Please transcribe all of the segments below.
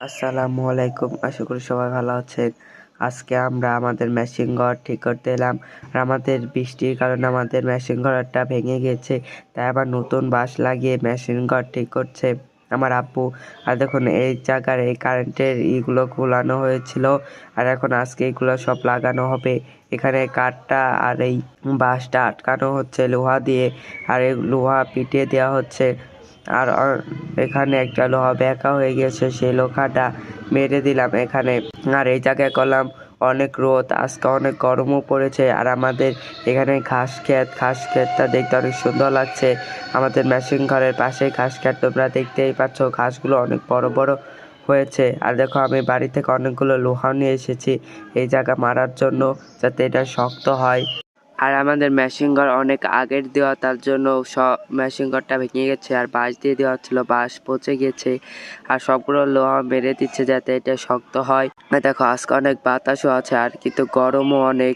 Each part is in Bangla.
আসসালামু আলাইকুম, আশা করি সবাই ভালো আছেন। আজকে আমরা আমাদের মেশিন ঘর ঠিক করতে এলাম। আর আমাদের বৃষ্টির কারণে আমাদের মেশিন ঘরটা ভেঙে গেছে, তাই আবার নতুন বাঁশ লাগিয়ে মেশিন ঘর ঠিক করছে আমার আব্বু। আর দেখুন, এই জায়গার এই কারেন্টের ইগুলো খোলানো হয়েছিল, আর এখন আজকে এগুলো সব লাগানো হবে। এখানে কাঠটা আর এই বাঁশটা আটকানো হচ্ছে লোহা দিয়ে, আর এই লোহা পিটিয়ে দেওয়া হচ্ছে। আর এখানে একটা লোহা বেঁকা হয়ে গেছে, সেই লোহাটা মেরে দিলাম এখানে। আর এই জায়গায় করলাম অনেক রোদ, আজকে অনেক গরমও পড়েছে। আর আমাদের এখানে ঘাস ক্ষেতটা দেখতে অনেক সুন্দর লাগছে। আমাদের মেশিন ঘরের পাশে ঘাস ক্ষেত, তোমরা দেখতেই পাচ্ছ ঘাসগুলো অনেক বড় বড় হয়েছে। আর দেখো, আমি বাড়ি থেকে অনেকগুলো লোহা নিয়ে এসেছি এই জায়গা মারার জন্য, যাতে এটা শক্ত হয়। আর আমাদের মেশিন ঘর অনেক আগের দেওয়া, তার জন্য সব মেশিন ঘরটা ভেঙে গেছে। আর বাঁশ দিয়ে দেওয়া ছিল, বাঁশ পচে গেছে। আর সবগুলো লোহা মেরে দিচ্ছে যাতে এটা শক্ত হয়। দেখো, আজকে অনেক বাতাসও আছে, আর কিন্তু গরমও অনেক।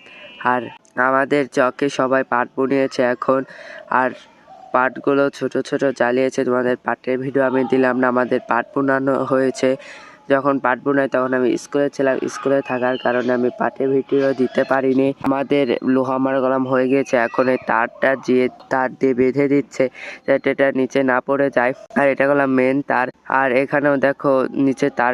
আর আমাদের চকে সবাই পাট বুনিয়েছে এখন। আর পাটগুলো ছোট ছোট জ্বালিয়েছে। তোমাদের পাটের ভিডিও আমি দিলাম না, আমাদের পাট বোনানো হয়েছে। যখন পাট বোনাই তখন আমি স্কুলে ছিলাম, স্কুলে থাকার কারণে আমি পাটের ভিডিও দিতে পারিনি। আমাদের লোহা মারা গরম হয়ে গেছে, এখন এই তার দিয়ে বেঁধে দিচ্ছে যাতে এটা নিচে না পড়ে যায়। আর এটা হলো মেন তার। আর এখানেও দেখো নিচে তার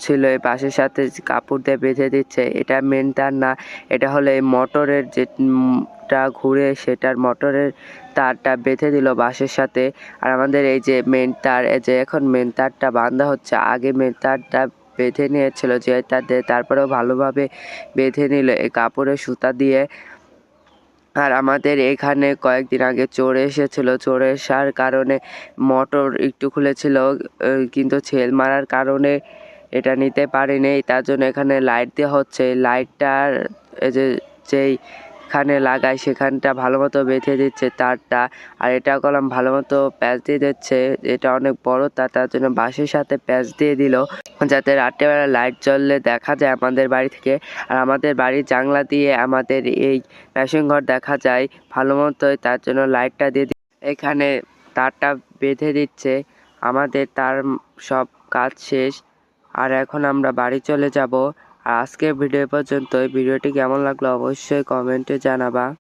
ছিল, এই বাঁশের সাথে কাপড় দিয়ে বেঁধে দিচ্ছে। এটা মেন তার না, এটা হলো এই মোটরের যেটা ঘুরে সেটার মোটরের তারটা বেঁধে দিল বাঁশের সাথে। আর আমাদের এই যে মেন তার, এই যে এখন মেন তারটা বাঁধা হচ্ছে। আগে মেন তারটা বেঁধে নিয়েছিল যে তার দিয়ে, তারপরেও ভালোভাবে বেঁধে নিল এই কাপড়ের সুতা দিয়ে। আর আমাদের এখানে কয়েকদিন আগে চোর এসেছিল, চোর আসার কারণে মোটর একটু খুলেছিল, কিন্তু ছেল মারার কারণে এটা নিতে পারিনি। তার জন্য এখানে লাইট দেওয়া হচ্ছে। লাইটটার যেইখানে লাগায় সেখানটা ভালো মতো বেঁধে দিচ্ছে তারটা। আর এটা কলম ভালো মতো প্যাচ দিয়ে দিচ্ছে। এটা অনেক বড় তার জন্য বাঁশের সাথে প্যাচ দিয়ে দিল, যাতে রাত্রেবেলা লাইট জ্বললে দেখা যায় আমাদের বাড়ি থেকে। আর আমাদের বাড়ির জানলা দিয়ে আমাদের এই মেশিন ঘর দেখা যায় ভালো মতোই, তার জন্য লাইটটা দিয়ে এখানে তারটা বেঁধে দিচ্ছে। আমাদের তার সব কাজ শেষ, আর এখন আমরা বাড়ি চলে যাব। আর আজকের ভিডিও পর্যন্ত। ভিডিওটি কেমন লাগলো অবশ্যই কমেন্টে জানাবা।